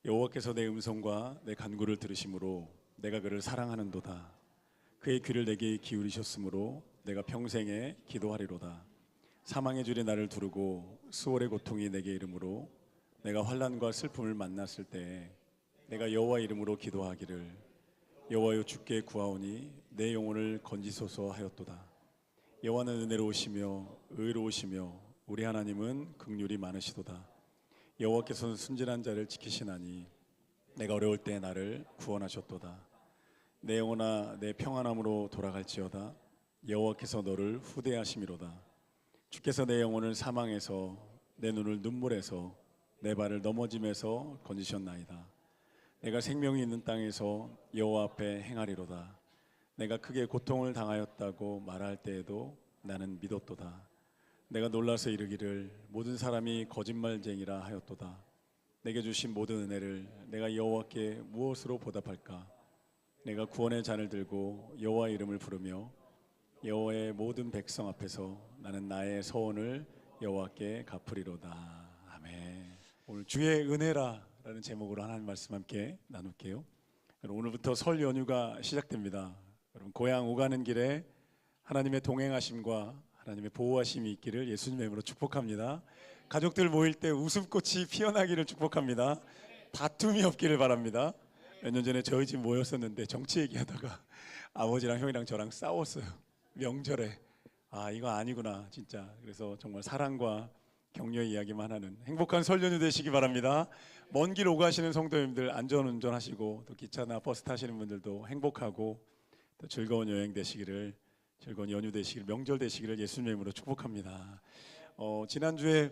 여호와께서 내 음성과 내 간구를 들으심으로 내가 그를 사랑하는도다. 그의 귀를 내게 기울이셨으므로 내가 평생에 기도하리로다. 사망의 줄이 나를 두르고 수월의 고통이 내게 이르므로 내가 환난과 슬픔을 만났을 때에 내가 여호와 이름으로 기도하기를 여호와여 주께 구하오니 내 영혼을 건지소서 하였도다. 여호와는 은혜로우시며 의로우시며 우리 하나님은 긍휼이 많으시도다. 여호와께서는 순진한 자를 지키시나니 내가 어려울 때 나를 구원하셨도다. 내 영혼아 내 평안함으로 돌아갈지어다. 여호와께서 너를 후대하심이로다. 주께서 내 영혼을 사망에서 내 눈을 눈물에서 내 발을 넘어짐에서 건지셨나이다. 내가 생명이 있는 땅에서 여호와 앞에 행하리로다. 내가 크게 고통을 당하였다고 말할 때에도 나는 믿었도다. 내가 놀라서 이르기를 모든 사람이 거짓말쟁이라 하였도다. 내게 주신 모든 은혜를 내가 여호와께 무엇으로 보답할까? 내가 구원의 잔을 들고 여호와 이름을 부르며 여호와의 모든 백성 앞에서 나는 나의 서원을 여호와께 갚으리로다. 아멘. 오늘 주의 은혜라라는 제목으로 하나님 말씀 함께 나눌게요. 오늘부터 설 연휴가 시작됩니다. 여러분 고향 오가는 길에 하나님의 동행하심과 하나님의 보호하심이 있기를 예수님의 이름으로 축복합니다. 가족들 모일 때 웃음꽃이 피어나기를 축복합니다. 다툼이 없기를 바랍니다. 몇 년 전에 저희 집 모였었는데 정치 얘기하다가 아버지랑 형이랑 저랑 싸웠어요. 명절에. 아 이거 아니구나 진짜. 그래서 정말 사랑과 격려의 이야기만 하는 행복한 설 연휴 되시기 바랍니다. 먼 길 오가시는 성도님들 안전운전 하시고 또 기차나 버스 타시는 분들도 행복하고 또 즐거운 여행 되시기를, 즐거운 연휴 되시기를, 명절 되시기를 예수님의 이름으로 축복합니다. 지난주에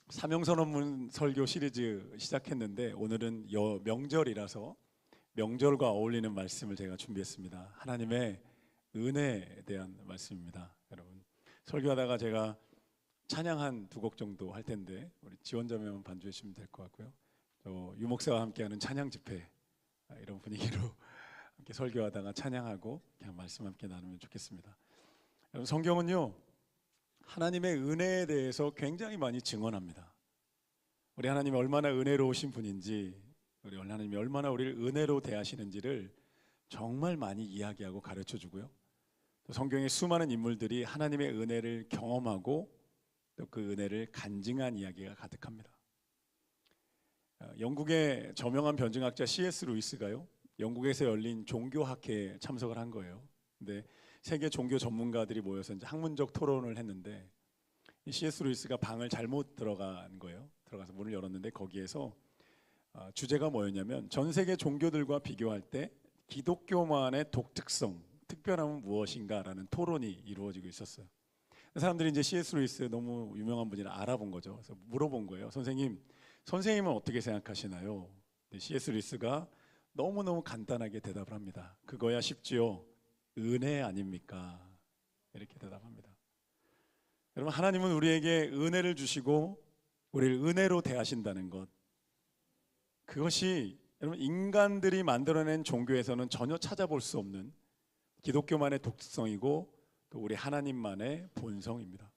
사명선언문 설교 시리즈 시작했는데 오늘은 명절이라서 명절과 어울리는 말씀을 제가 준비했습니다. 하나님의 은혜에 대한 말씀입니다. 여러분 설교하다가 제가 찬양 한 두 곡 정도 할 텐데 우리 지원자면 반주해 주시면 될 것 같고요. 유목사와 함께하는 찬양 집회 이런 분위기로 함께 설교하다가 찬양하고 그냥 말씀 함께 나누면 좋겠습니다. 여러분 성경은요 하나님의 은혜에 대해서 굉장히 많이 증언합니다. 우리 하나님이 얼마나 은혜로우신 분인지, 우리 하나님이 얼마나 우리를 은혜로 대하시는지를 정말 많이 이야기하고 가르쳐 주고요. 또 성경의 수많은 인물들이 하나님의 은혜를 경험하고 또 그 은혜를 간증한 이야기가 가득합니다. 영국의 저명한 변증학자 C.S. 루이스가요 영국에서 열린 종교학회에 참석을 한 거예요. 근데 세계 종교 전문가들이 모여서 이제 학문적 토론을 했는데 C.S. 루이스가 방을 잘못 들어간 거예요. 들어가서 문을 열었는데 거기에서 주제가 뭐였냐면 전 세계 종교들과 비교할 때 기독교만의 독특성, 특별함은 무엇인가라는 토론이 이루어지고 있었어요. 사람들이 이제 C.S. 루이스 너무 유명한 분이라 알아본 거죠. 그래서 물어본 거예요. 선생님은 어떻게 생각하시나요? C.S. 루이스가 너무너무 간단하게 대답을 합니다. 그거야 쉽지요. 은혜 아닙니까? 이렇게 대답합니다. 여러분 하나님은 우리에게 은혜를 주시고 우리를 은혜로 대하신다는 것, 그것이 여러분 인간들이 만들어낸 종교에서는 전혀 찾아볼 수 없는 기독교만의 독특성이고 또 우리 하나님만의 본성입니다.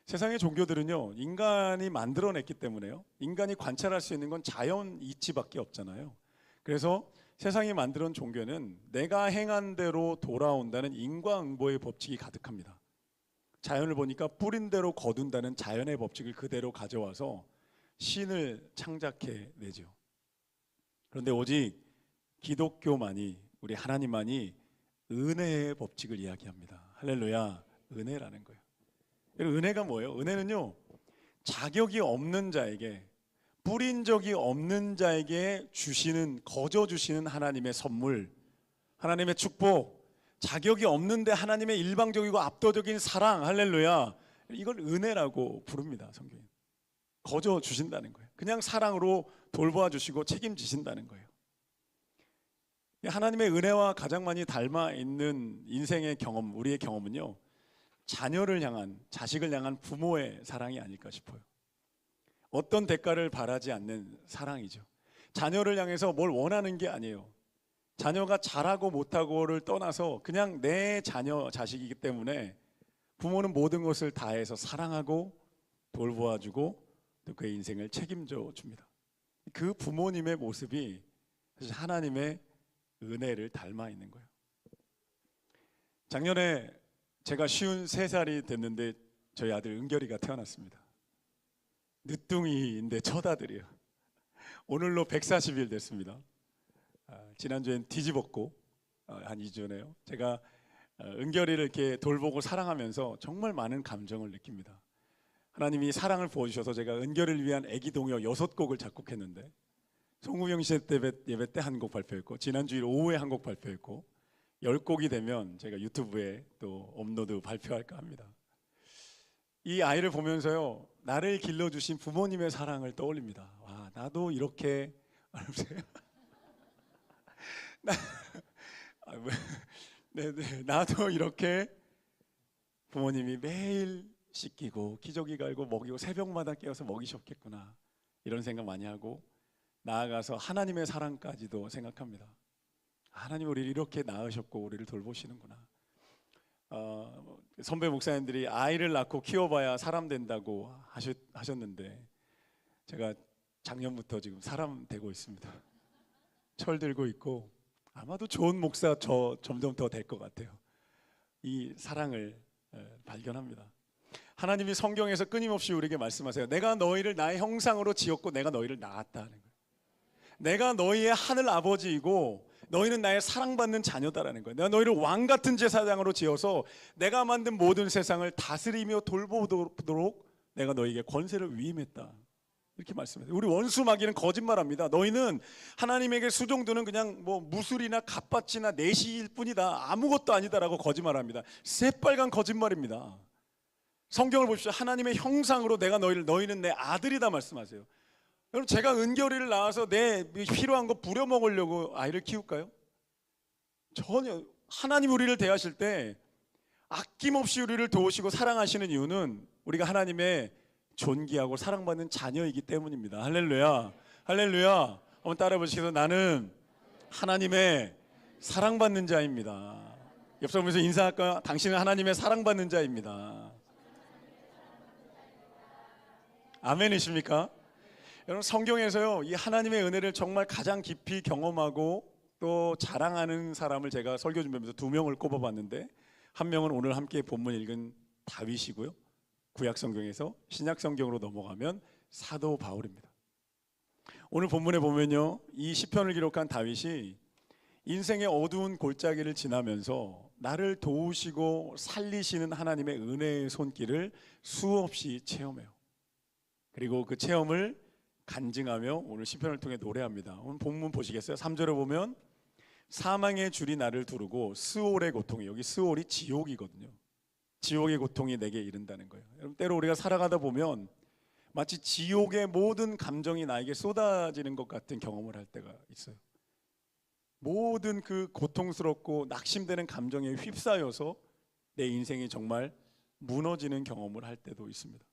세상의 종교들은요 인간이 만들어냈기 때문에요 인간이 관찰할 수 있는 건 자연 이치밖에 없잖아요. 그래서 세상이 만들어낸 종교는 내가 행한 대로 돌아온다는 인과응보의 법칙이 가득합니다. 자연을 보니까 뿌린 대로 거둔다는 자연의 법칙을 그대로 가져와서 신을 창작해 내죠. 그런데 오직 기독교만이, 우리 하나님만이 은혜의 법칙을 이야기합니다. 할렐루야. 은혜라는 거예요. 은혜가 뭐예요? 은혜는요 자격이 없는 자에게, 뿌린 적이 없는 자에게 주시는, 거저 주시는 하나님의 선물, 하나님의 축복, 자격이 없는데 하나님의 일방적이고 압도적인 사랑, 할렐루야, 이걸 은혜라고 부릅니다. 성경에 거저 주신다는 거예요. 그냥 사랑으로 돌보아 주시고 책임지신다는 거예요. 하나님의 은혜와 가장 많이 닮아 있는 인생의 경험, 우리의 경험은요 자녀를 향한, 자식을 향한 부모의 사랑이 아닐까 싶어요. 어떤 대가를 바라지 않는 사랑이죠. 자녀를 향해서 뭘 원하는 게 아니에요. 자녀가 잘하고 못하고를 떠나서 그냥 내 자녀, 자식이기 때문에 부모는 모든 것을 다해서 사랑하고 돌보아주고 또 그의 인생을 책임져 줍니다. 그 부모님의 모습이 사실 하나님의 은혜를 닮아 있는 거예요. 작년에 제가 53살이 됐는데 저희 아들 은결이가 태어났습니다. 늦둥이인데 첫 아들이에요. 오늘로 140일 됐습니다. 지난주엔 뒤집었고 한 2주 전에요. 제가 은결이를 이렇게 돌보고 사랑하면서 정말 많은 감정을 느낍니다. 하나님이 사랑을 부어주셔서 제가 은결이를 위한 애기 동요 6곡을 작곡했는데 송우영 씨 예배 때 한 곡 발표했고 지난주일 오후에 한 곡 발표했고 10곡이 되면 제가 유튜브에 또 업로드 발표할까 합니다. 이 아이를 보면서요, 나를 길러주신 부모님의 사랑을 떠올립니다. 와, 나도 이렇게 나도 이렇게 부모님이 매일 씻기고 기저귀 갈고 먹이고 새벽마다 깨어서 먹이셨겠구나, 이런 생각 많이 하고 나아가서 하나님의 사랑까지도 생각합니다. 하나님 우리를 이렇게 낳으셨고 우리를 돌보시는구나. 선배 목사님들이 아이를 낳고 키워봐야 사람 된다고 하셨는데 제가 작년부터 지금 사람 되고 있습니다. 철 들고 있고 아마도 좋은 목사 점점 더 될 것 같아요. 이 사랑을 발견합니다. 하나님이 성경에서 끊임없이 우리에게 말씀하세요. 내가 너희를 나의 형상으로 지었고 내가 너희를 낳았다는 거예요. 내가 너희의 하늘 아버지이고 너희는 나의 사랑받는 자녀다라는 거예요. 내가 너희를 왕같은 제사장으로 지어서 내가 만든 모든 세상을 다스리며 돌보도록 내가 너희에게 권세를 위임했다, 이렇게 말씀해요. 우리 원수 마귀는 거짓말합니다. 너희는 하나님에게 수종드는 그냥 뭐 무술이나 갓밭이나 내시일 뿐이다, 아무것도 아니다라고 거짓말합니다. 새빨간 거짓말입니다. 성경을 보십시오. 하나님의 형상으로 내가 너희는 내 아들이다 말씀하세요. 여러분, 제가 은결이를 낳아서 내 필요한 거 부려먹으려고 아이를 키울까요? 전혀. 하나님 우리를 대하실 때 아낌없이 우리를 도우시고 사랑하시는 이유는 우리가 하나님의 존귀하고 사랑받는 자녀이기 때문입니다. 할렐루야, 할렐루야. 한번 따라해 보시겠어요? 나는 하나님의 사랑받는 자입니다. 옆 사람에서 인사할까요? 당신은 하나님의 사랑받는 자입니다. 아멘이십니까? 여러분, 성경에서요, 이 하나님의 은혜를 정말 가장 깊이 경험하고 또 자랑하는 사람을 제가 설교 준비하면서 2명을 꼽아봤는데, 한 명은 오늘 함께 본문 읽은 다윗이고요, 구약 성경에서 신약 성경으로 넘어가면 사도 바울입니다. 오늘 본문에 보면요, 이 시편을 기록한 다윗이 인생의 어두운 골짜기를 지나면서 나를 도우시고 살리시는 하나님의 은혜의 손길을 수없이 체험해요. 그리고 그 체험을 간증하며 오늘 시편을 통해 노래합니다. 오늘 본문 보시겠어요? 3절에 보면 사망의 줄이 나를 두르고 스올의 고통이, 여기 스올이 지옥이거든요. 지옥의 고통이 내게 이른다는 거예요. 여러분, 때로 우리가 살아가다 보면 마치 지옥의 모든 감정이 나에게 쏟아지는 것 같은 경험을 할 때가 있어요. 모든 그 고통스럽고 낙심되는 감정에 휩싸여서 내 인생이 정말 무너지는 경험을 할 때도 있습니다.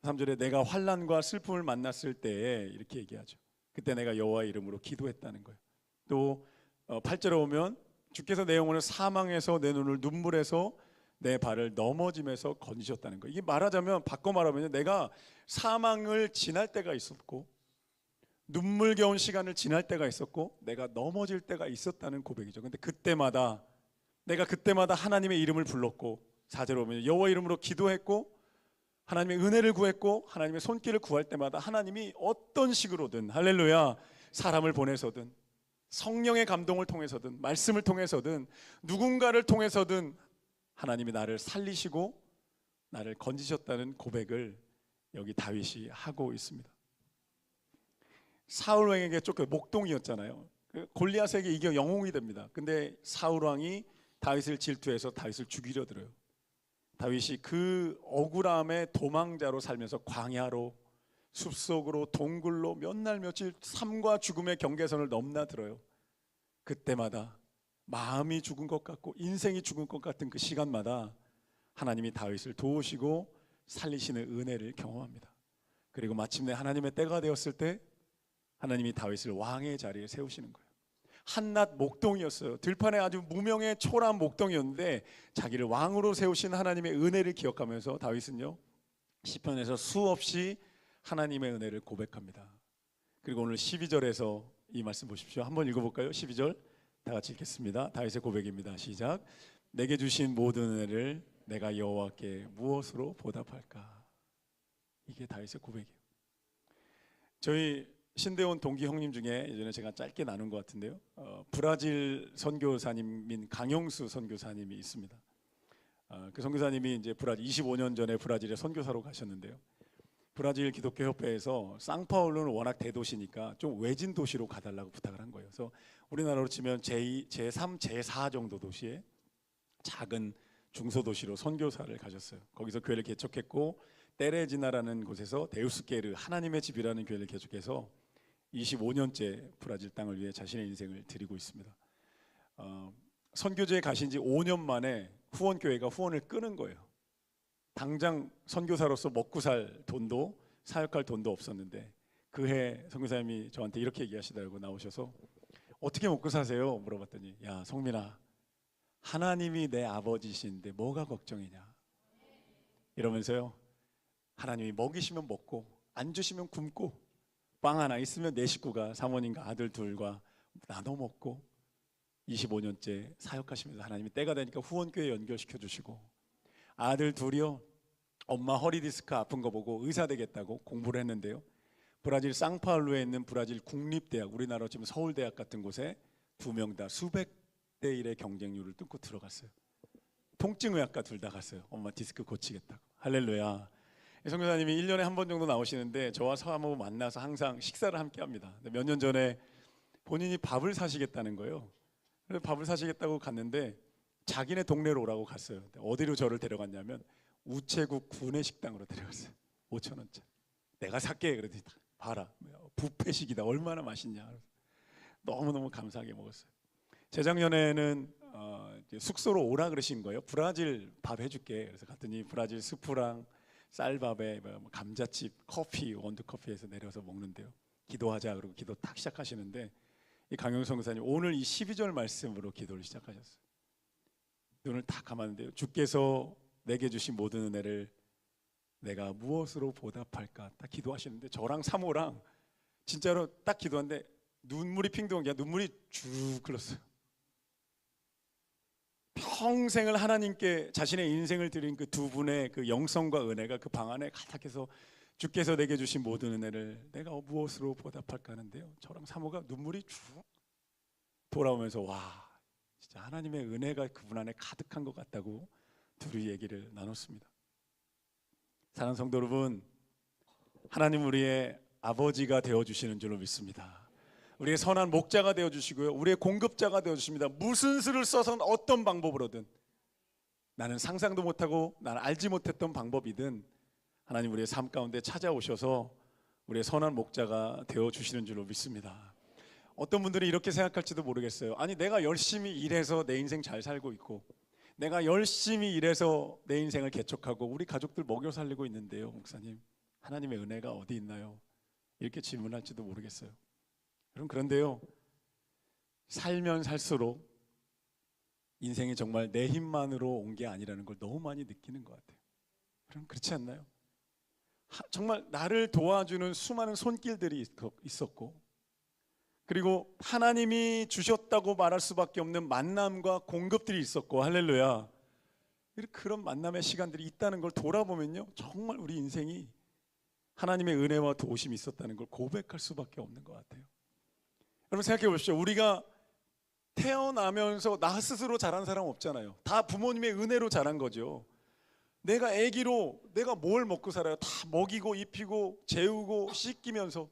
3절에 내가 환난과 슬픔을 만났을 때에 이렇게 얘기하죠. 그때 내가 여호와의 이름으로 기도했다는 거예요. 또 8절에 오면 주께서 내 영혼을 사망에서 내 눈을 눈물에서 내 발을 넘어짐에서 건지셨다는 거예요. 이게 말하자면, 바꿔 말하면 내가 사망을 지날 때가 있었고 눈물겨운 시간을 지날 때가 있었고 내가 넘어질 때가 있었다는 고백이죠. 근데 내가 그때마다 하나님의 이름을 불렀고, 4절에 오면 여호와 이름으로 기도했고 하나님의 은혜를 구했고 하나님의 손길을 구할 때마다 하나님이 어떤 식으로든, 할렐루야, 사람을 보내서든 성령의 감동을 통해서든 말씀을 통해서든 누군가를 통해서든 하나님이 나를 살리시고 나를 건지셨다는 고백을 여기 다윗이 하고 있습니다. 사울 왕에게 쫓겨 목동이었잖아요. 골리앗에게 이겨 영웅이 됩니다. 근데 사울 왕이 다윗을 질투해서 다윗을 죽이려 들어요. 다윗이 그 억울함의 도망자로 살면서 광야로, 숲속으로, 동굴로 몇 날 며칠 삶과 죽음의 경계선을 넘나들어요. 그때마다 마음이 죽은 것 같고 인생이 죽은 것 같은 그 시간마다 하나님이 다윗을 도우시고 살리시는 은혜를 경험합니다. 그리고 마침내 하나님의 때가 되었을 때 하나님이 다윗을 왕의 자리에 세우시는 거예요. 한낱 목동이었어요. 들판에 아주 무명의 초라한 목동이었는데 자기를 왕으로 세우신 하나님의 은혜를 기억하면서 다윗은요, 시편에서 수없이 하나님의 은혜를 고백합니다. 그리고 오늘 12절에서 이 말씀 보십시오. 한번 읽어볼까요? 12절 다 같이 읽겠습니다. 다윗의 고백입니다. 시작. 내게 주신 모든 은혜를 내가 여호와께 무엇으로 보답할까? 이게 다윗의 고백이에요. 저희 신대원 동기 형님 중에 예전에 제가 짧게 나눈 것 같은데요, 브라질 선교사님인 강영수 선교사님이 있습니다. 그 선교사님이 이제 브라질 25년 전에 브라질에 선교사로 가셨는데요, 브라질 기독교 협회에서 상파울루는 워낙 대도시니까 좀 외진 도시로 가달라고 부탁을 한 거예요. 그래서 우리나라로 치면 제2, 제3, 제4 정도 도시에 작은 중소도시로 선교사를 가셨어요. 거기서 교회를 개척했고, 테레지나라는 곳에서 데우스게르 하나님의 집이라는 교회를 개척해서 25년째 브라질 땅을 위해 자신의 인생을 드리고 있습니다. 선교지에 가신 지 5년 만에 후원교회가 후원을 끊은 거예요. 당장 선교사로서 먹고 살 돈도 사역할 돈도 없었는데, 그해 선교사님이 저한테 이렇게 얘기하시더라고요. 나오셔서 어떻게 먹고 사세요? 물어봤더니, 야 성민아, 하나님이 내 아버지신데 뭐가 걱정이냐 이러면서요, 하나님이 먹이시면 먹고 안 주시면 굶고 빵 하나 있으면 내 식구가 사모님과 아들 둘과 나눠 먹고 25년째 사역하시면서 하나님이 때가 되니까 후원교회 연결시켜 주시고, 아들 둘이요 엄마 허리 디스크 아픈 거 보고 의사 되겠다고 공부를 했는데요, 브라질 상파울루에 있는 브라질 국립대학, 우리나라로 치면 서울대학 같은 곳에 두 명 다 수백 대 1의 경쟁률을 뚫고 들어갔어요. 통증의학과 둘 다 갔어요. 엄마 디스크 고치겠다고. 할렐루야. 선교사님이 1년에 한 번 정도 나오시는데 저와 사모 만나서 항상 식사를 함께 합니다. 몇 년 전에 본인이 밥을 사시겠다는 거예요. 그래서 밥을 사시겠다고 갔는데 자기네 동네로 오라고 갔어요. 어디로 저를 데려갔냐면 우체국 구내식당으로 데려갔어요. 5,000원짜리. 내가 살게. 그랬더니 봐라, 뷔페식이다. 얼마나 맛있냐. 너무너무 감사하게 먹었어요. 재작년에는 숙소로 오라 그러신 거예요. 브라질 밥 해줄게. 그래서 갔더니 브라질 스프랑 쌀밥에 감자칩, 커피, 원두커피에서 내려서 먹는데요, 기도하자 그러고 기도 딱 시작하시는데, 이 강영수 선교사님 오늘 이 12절 말씀으로 기도를 시작하셨어요. 눈을 딱 감았는데요, 주께서 내게 주신 모든 은혜를 내가 무엇으로 보답할까 딱 기도하시는데, 저랑 사모랑 진짜로 딱 기도하는데 눈물이 핑 도는 게 아니라 눈물이 쭉 흘렀어요. 평생을 하나님께 자신의 인생을 드린 그 두 분의 그 영성과 은혜가 그 방 안에 가득해서, 주께서 내게 주신 모든 은혜를 내가 무엇으로 보답할까 하는데요, 저랑 사모가 눈물이 쭉 돌아오면서 와, 진짜 하나님의 은혜가 그분 안에 가득한 것 같다고 둘이 얘기를 나눴습니다. 사랑하는 성도 여러분, 하나님 우리의 아버지가 되어주시는 줄로 믿습니다. 우리의 선한 목자가 되어주시고요, 우리의 공급자가 되어주십니다. 무슨 수를 써서는 어떤 방법으로든, 나는 상상도 못하고 나는 알지 못했던 방법이든 하나님 우리의 삶 가운데 찾아오셔서 우리의 선한 목자가 되어주시는 줄로 믿습니다. 어떤 분들이 이렇게 생각할지도 모르겠어요. 아니, 내가 열심히 일해서 내 인생 잘 살고 있고, 내가 열심히 일해서 내 인생을 개척하고 우리 가족들 먹여 살리고 있는데요, 목사님 하나님의 은혜가 어디 있나요? 이렇게 질문할지도 모르겠어요. 그런데요, 살면 살수록 인생이 정말 내 힘만으로 온 게 아니라는 걸 너무 많이 느끼는 것 같아요. 그럼 그렇지 않나요? 정말 나를 도와주는 수많은 손길들이 있었고, 그리고 하나님이 주셨다고 말할 수밖에 없는 만남과 공급들이 있었고, 할렐루야, 그런 만남의 시간들이 있다는 걸 돌아보면요, 정말 우리 인생이 하나님의 은혜와 도우심이 있었다는 걸 고백할 수밖에 없는 것 같아요. 여러분 생각해 보십시오. 우리가 태어나면서 나 스스로 자란 사람 없잖아요. 다 부모님의 은혜로 자란 거죠. 내가 아기로 내가 뭘 먹고 살아요? 다 먹이고 입히고 재우고 씻기면서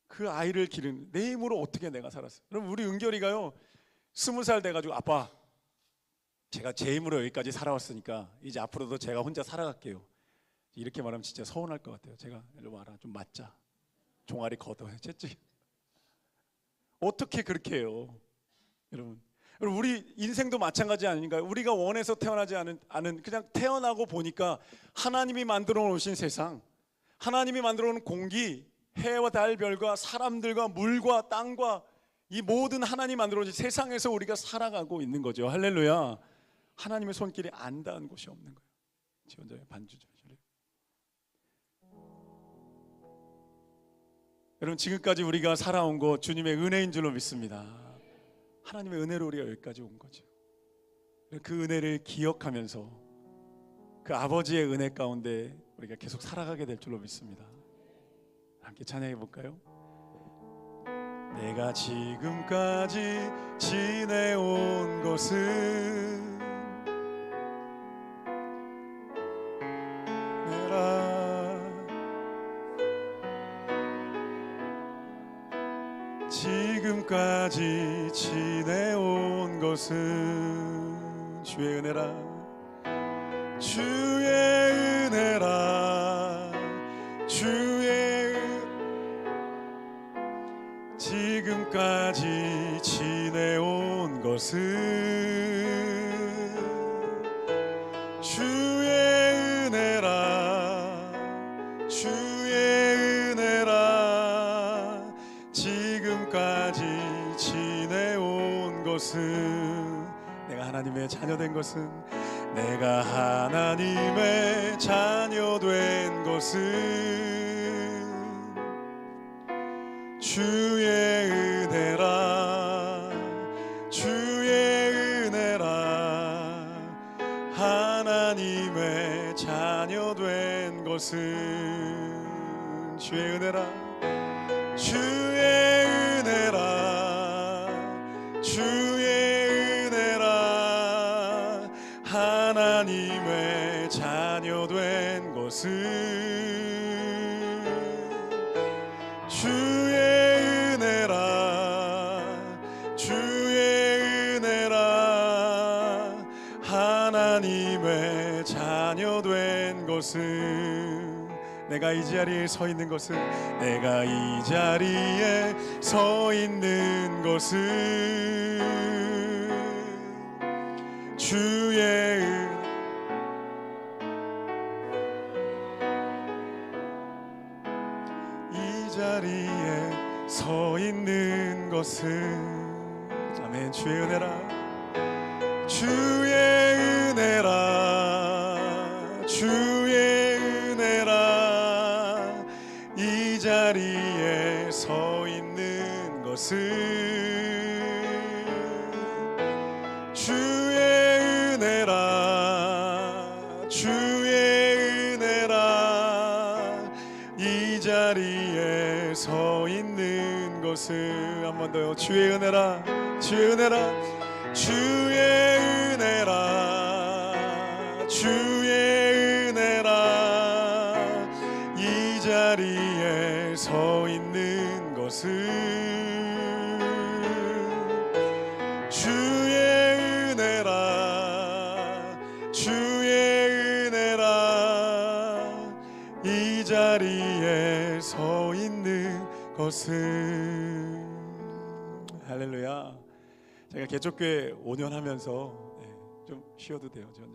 그 아이를 기르는 내 힘으로 어떻게 내가 살았어요? 여러분, 우리 은결이가요 20살 돼가지고, 아빠 제가 제 힘으로 여기까지 살아왔으니까 이제 앞으로도 제가 혼자 살아갈게요, 이렇게 말하면 진짜 서운할 것 같아요. 제가 일로 와라, 좀 맞자, 종아리 걷어, 쨌지? 어떻게 그렇게 해요? 여러분 우리 인생도 마찬가지 아닌가요? 우리가 원해서 태어나지 않은 그냥 태어나고 보니까 하나님이 만들어 놓으신 세상, 하나님이 만들어 놓은 공기, 해와 달, 별과 사람들과 물과 땅과 이 모든 하나님이 만들어 놓으신 세상에서 우리가 살아가고 있는 거죠. 할렐루야. 하나님의 손길이 안 닿은 곳이 없는 거예요. 지원자의 반주 좀 해줄래요? 여러분, 지금까지 우리가 살아온 것 주님의 은혜인 줄로 믿습니다. 하나님의 은혜로 우리가 여기까지 온 거죠. 그 은혜를 기억하면서 그 아버지의 은혜 가운데 우리가 계속 살아가게 될 줄로 믿습니다. 함께 찬양해 볼까요? 내가 지금까지 지내온 것은 지금까지 지내온 것은 주의 은혜라, 주의 은혜라, 지금까지 지내온 것은 주의 은혜라, 주의 은혜라, 지금까지 지내온 것은, 내가 하나님의 자녀된 것은, 내가 하나님의 자녀된 것은 주의 은혜라, 주의 은혜라, 하나님의 자녀된 것은 주의 은혜라, 주의 은혜라, 주의 은혜라, 하나님의 자녀된 것은 주의 은혜라, 주의 은혜라, 하나님의 자녀된 것은, 내가 이 자리에 서 있는 것은, 내가 이 자리에 서 있는 것은 주의 은혜, 이 자리에 서 있는 것은, 아멘, 주의 은혜라, 주의 은혜라, 주의 은혜라, 이 자리에 서 있는 것은 주의 은혜라, 주의 은혜라, 이 자리에 서 있는 것은, 한 번 더요, 주의 은혜라, 주의 은혜라, 주의 은혜라, 주의 은혜라, 이 자리에 서 있는 것은 주의 은혜라, 주의 은혜라, 이 자리에 서 있는 것은. 할렐루야. 제가 개척교회 5년 하면서 좀 쉬어도 돼요. 제가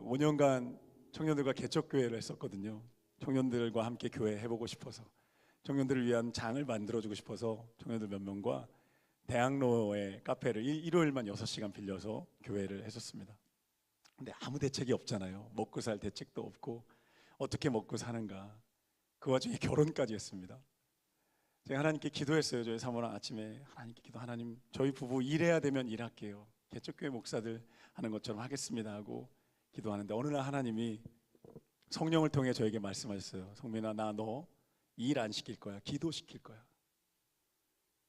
5년간 청년들과 개척교회를 했었거든요. 청년들과 함께 교회 해보고 싶어서, 청년들을 위한 장을 만들어주고 싶어서 청년들 몇 명과 대학로의 카페를 일요일만 6시간 빌려서 교회를 했었습니다. 근데 아무 대책이 없잖아요. 먹고 살 대책도 없고 어떻게 먹고 사는가. 그 와중에 결혼까지 했습니다. 제가 하나님께 기도했어요. 저희 사모랑 아침에 하나님께 기도, 하나님, 저희 부부 일해야 되면 일할게요. 개척교회 목사들 하는 것처럼 하겠습니다 하고 기도하는데, 어느 날 하나님이 성령을 통해 저에게 말씀하셨어요. 성민아, 나 너 일 안 시킬 거야. 기도시킬 거야.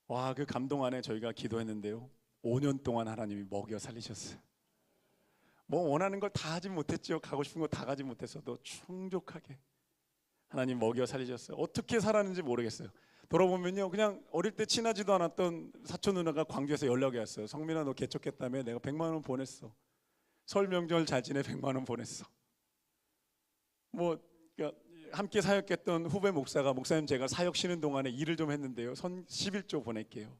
와, 그 감동 안에 저희가 기도했는데요, 5년 동안 하나님이 먹여 살리셨어요. 뭐 원하는 걸 다 하지 못했죠. 가고 싶은 거 다 가지 못했어도 충족하게 하나님 먹여 살리셨어요. 어떻게 살았는지 모르겠어요. 돌아보면요, 그냥 어릴 때 친하지도 않았던 사촌 누나가 광주에서 연락이 왔어요. 성민아, 너 개척했다며? 내가 100만 원 보냈어. 설 명절 잘 지내? 100만 원 보냈어. 뭐 그러니까 함께 사역했던 후배 목사가, 목사님 제가 사역 쉬는 동안에 일을 좀 했는데요, 11조 보낼게요.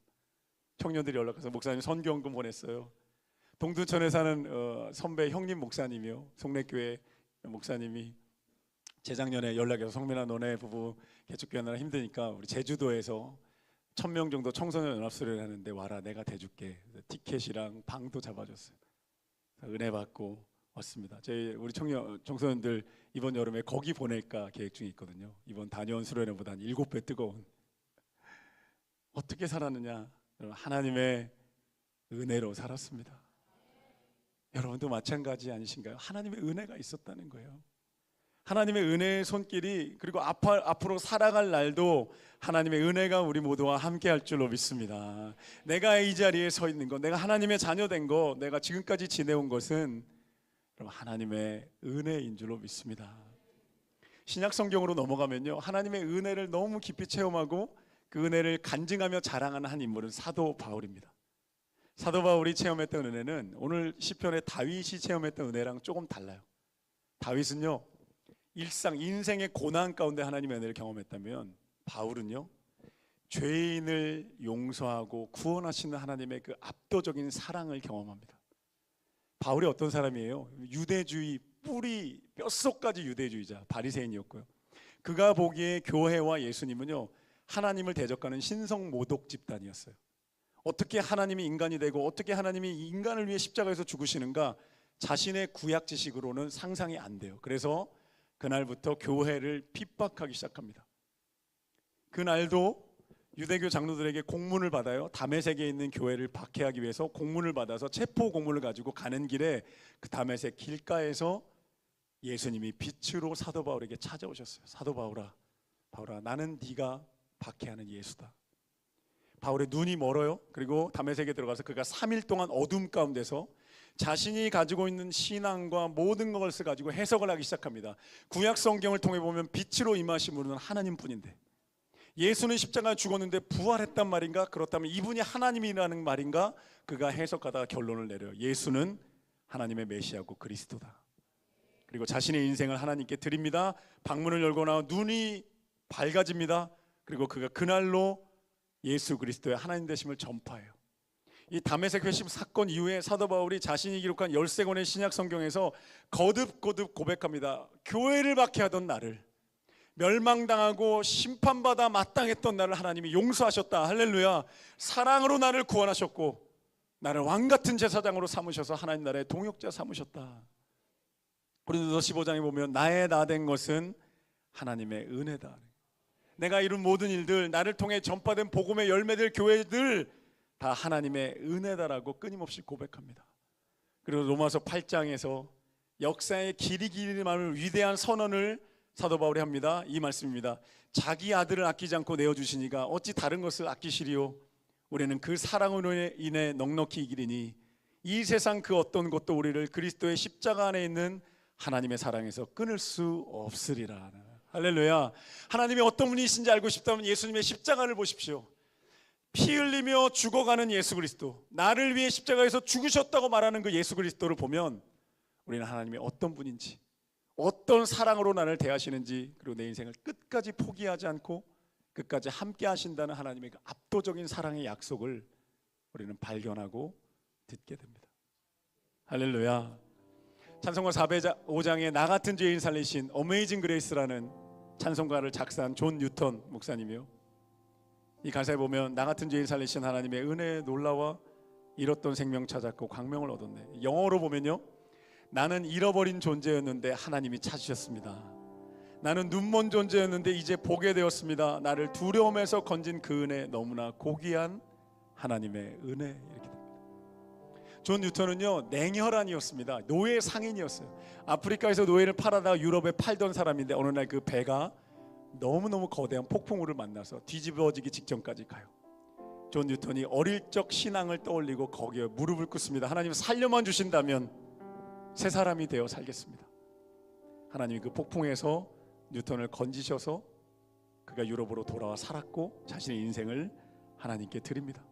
청년들이 연락해서 목사님 선교원금 보냈어요. 동두천에 사는 선배 형님 목사님이요, 송내교회 목사님이 재작년에 연락해서, 성민아, 너네 부부 개척교회 하느라 힘드니까 우리 제주도에서 1000명 정도 청소년 연합수련회 하는데 와라, 내가 대줄게. 티켓이랑 방도 잡아줬어요. 은혜 받고 왔습니다. 우리 청소년들 이번 여름에 거기 보낼까 계획 중에 있거든요. 이번 다녀온 수련회보다 한 7배 뜨거운. 어떻게 살았느냐? 하나님의 은혜로 살았습니다. 여러분도 마찬가지 아니신가요? 하나님의 은혜가 있었다는 거예요. 하나님의 은혜의 손길이, 그리고 앞으로 살아갈 날도 하나님의 은혜가 우리 모두와 함께 할 줄로 믿습니다. 내가 이 자리에 서 있는 것, 내가 하나님의 자녀 된 것, 내가 지금까지 지내온 것은 하나님의 은혜인 줄로 믿습니다. 신약 성경으로 넘어가면요, 하나님의 은혜를 너무 깊이 체험하고 그 은혜를 간증하며 자랑하는 한 인물은 사도 바울입니다. 사도 바울이 체험했던 은혜는 오늘 시편의 다윗이 체험했던 은혜랑 조금 달라요. 다윗은요, 인생의 고난 가운데 하나님의 은혜를 경험했다면, 바울은요, 죄인을 용서하고 구원하시는 하나님의 그 압도적인 사랑을 경험합니다. 바울이 어떤 사람이에요? 유대주의 뿌리 뼛속까지 유대주의자, 바리새인이었고요. 그가 보기에 교회와 예수님은요, 하나님을 대적하는 신성모독 집단이었어요. 어떻게 하나님이 인간이 되고 어떻게 하나님이 인간을 위해 십자가에서 죽으시는가, 자신의 구약 지식으로는 상상이 안 돼요. 그래서 그날부터 교회를 핍박하기 시작합니다. 그날도 유대교 장로들에게 공문을 받아요. 다메섹에 있는 교회를 박해하기 위해서 공문을 받아서 체포 공문을 가지고 가는 길에 그 다메섹 길가에서 예수님이 빛으로 사도 바울에게 찾아오셨어요. 사도 바울아, 나는 네가 박해하는 예수다. 바울의 눈이 멀어요. 그리고 다메섹에 들어가서 그가 3일 동안 어둠 가운데서 자신이 가지고 있는 신앙과 모든 것을 가지고 해석을 하기 시작합니다. 구약 성경을 통해 보면 빛으로 임하신 분은 하나님뿐인데, 예수는 십자가에 죽었는데 부활했단 말인가? 그렇다면 이분이 하나님이라는 말인가? 그가 해석하다가 결론을 내려요. 예수는 하나님의 메시아고 그리스도다. 그리고 자신의 인생을 하나님께 드립니다. 방문을 열고 나와 눈이 밝아집니다. 그리고 그가 그날로 예수 그리스도의 하나님 되심을 전파해요. 이 다메섹 회심 사건 이후에 사도 바울이 자신이 기록한 13권의 신약 성경에서 거듭거듭 고백합니다. 교회를 박해하던 나를, 멸망당하고 심판받아 마땅했던 나를 하나님이 용서하셨다. 할렐루야. 사랑으로 나를 구원하셨고 나를 왕같은 제사장으로 삼으셔서 하나님 나라의 동역자 삼으셨다. 고린도서 15장에 보면 나의 나 된 것은 하나님의 은혜다. 내가 이룬 모든 일들, 나를 통해 전파된 복음의 열매들, 교회들 다 하나님의 은혜다라고 끊임없이 고백합니다. 그리고 로마서 8장에서 역사의 길이만을 위대한 선언을 사도 바울이 합니다. 이 말씀입니다. 자기 아들을 아끼지 않고 내어주시니가 어찌 다른 것을 아끼시리요? 우리는 그 사랑으로 인해 넉넉히 이기리니 이 세상 그 어떤 것도 우리를 그리스도의 십자가 안에 있는 하나님의 사랑에서 끊을 수 없으리라. 할렐루야. 하나님이 어떤 분이신지 알고 싶다면 예수님의 십자가를 보십시오. 피 흘리며 죽어가는 예수 그리스도, 나를 위해 십자가에서 죽으셨다고 말하는 그 예수 그리스도를 보면 우리는 하나님이 어떤 분인지, 어떤 사랑으로 나를 대하시는지, 그리고 내 인생을 끝까지 포기하지 않고 끝까지 함께 하신다는 하나님의 그 압도적인 사랑의 약속을 우리는 발견하고 듣게 됩니다. 할렐루야. 찬송가 405장에 나 같은 죄인 살리신 어메이징 그레이스라는 찬송가를 작사한 존 뉴턴 목사님이요, 이 가사에 보면 나 같은 죄인 살리신 하나님의 은혜에 놀라워 잃었던 생명 찾았고 광명을 얻었네. 영어로 보면요, 나는 잃어버린 존재였는데 하나님이 찾으셨습니다. 나는 눈먼 존재였는데 이제 보게 되었습니다. 나를 두려움에서 건진 그 은혜, 너무나 고귀한 하나님의 은혜. 이렇게 됩니다. 존 뉴턴은요, 냉혈한이었습니다. 노예 상인이었어요. 아프리카에서 노예를 팔아다가 유럽에 팔던 사람인데 어느 날 그 배가 너무너무 거대한 폭풍우를 만나서 뒤집어지기 직전까지 가요. 존 뉴턴이 어릴 적 신앙을 떠올리고 거기에 무릎을 꿇습니다. 하나님 살려만 주신다면 새 사람이 되어 살겠습니다. 하나님이 그 폭풍에서 뉴턴을 건지셔서 그가 유럽으로 돌아와 살았고 자신의 인생을 하나님께 드립니다.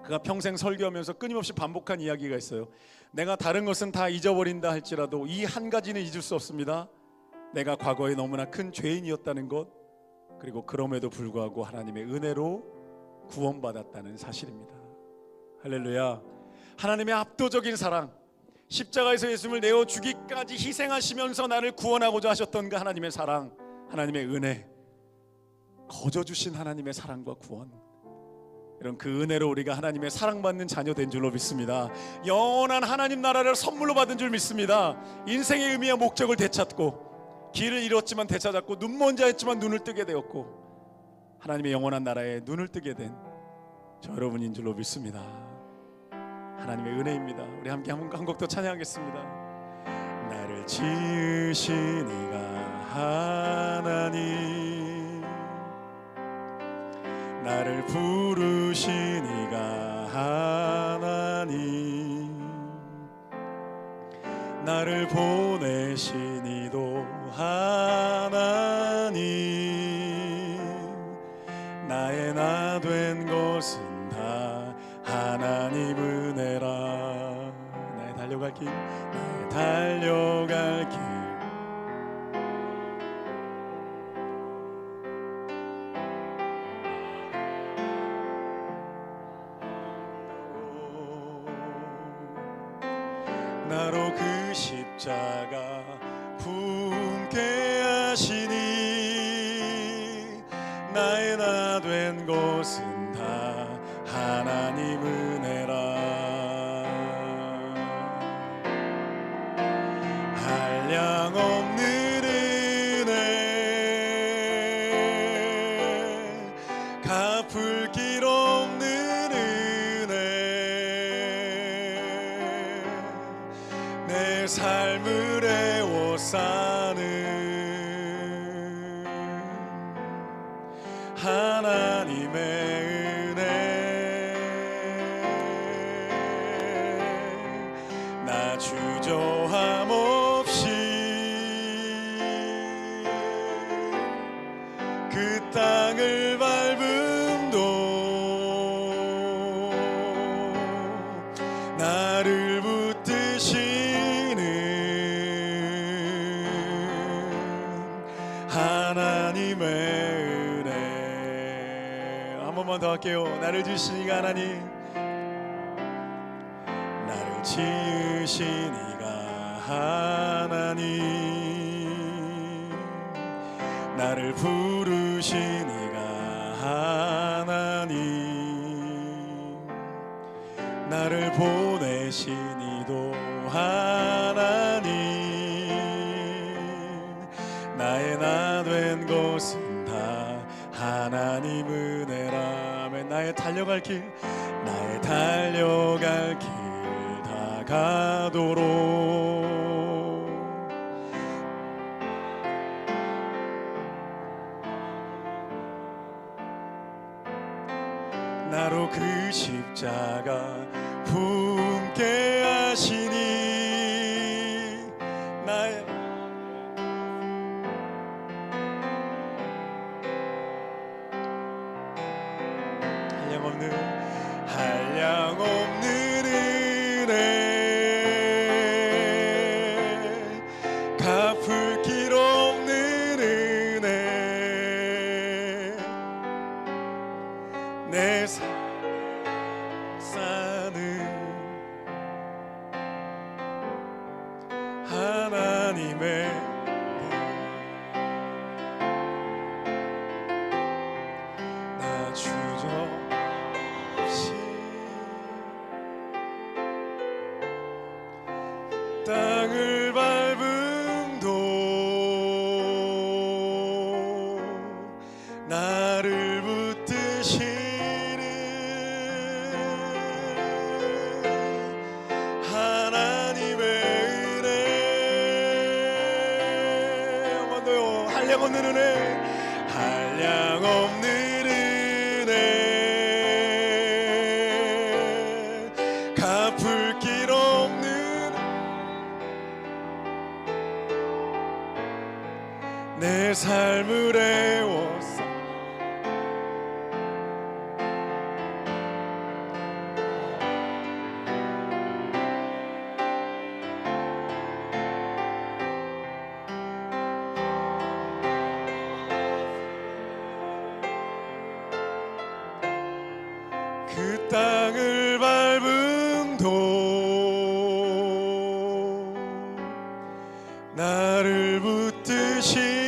그가 평생 설교하면서 끊임없이 반복한 이야기가 있어요. 내가 다른 것은 다 잊어버린다 할지라도 이 한 가지는 잊을 수 없습니다. 내가 과거에 너무나 큰 죄인이었다는 것, 그리고 그럼에도 불구하고 하나님의 은혜로 구원받았다는 사실입니다. 할렐루야. 하나님의 압도적인 사랑, 십자가에서 예수님을 내어 주기까지 희생하시면서 나를 구원하고자 하셨던 그 하나님의 사랑, 하나님의 은혜, 거저 주신 하나님의 사랑과 구원, 이런 그 은혜로 우리가 하나님의 사랑받는 자녀 된 줄로 믿습니다. 영원한 하나님 나라를 선물로 받은 줄 믿습니다. 인생의 의미와 목적을 되찾고, 길을 잃었지만 되찾았고, 눈먼 자였지만 눈을 뜨게 되었고, 하나님의 영원한 나라에 눈을 뜨게 된 저 여러분인 줄로 믿습니다. 하나님의 은혜입니다. 우리 함께 한 곡 더 찬양하겠습니다. 나를 지으신 이가 하나님, 나를 부르신 이가 하나님, 나를 보내신 이도 하나님, 나의 나 된 것은 다 하나님 은혜라. 나의 달려갈 길, 나의 달려갈 길, 나로 그 십자가 품게 하시니, 나의 나 된 것은 다 하나님 은혜라. 한량없는 은혜, 갚을 길 없는 은혜, 내 삶을 애워싸는 하나님의 은혜, 나 주저함 없이 그 땅을 밟음도 나를 붙드시는 하나님의 은혜. 한 번만 더 할게요. 나를 지으신 이가 하나님, 나를 지으신 이가 하나님, 나를 부르신 이가 하나님, 나를 보내신 이도 하나님, 나의 나 된 것은 다 하나님 은혜라. 나의 달려갈 길, 나의 달려갈 길 다 가도록 나로 그 십자가 품게 하시니, 나의 한량없는 은혜, 갚을 길 없는 은혜, 내 사는 하나님의 나 주저 땅을 밟음도 나를 붙드시는 하나님의 은혜. 한 번 더요. 한량없는 은혜, 한량없는 은혜, 갚을 길 없는 내 삶을 애워싸 그 땅을 밟음도 나를 붙드시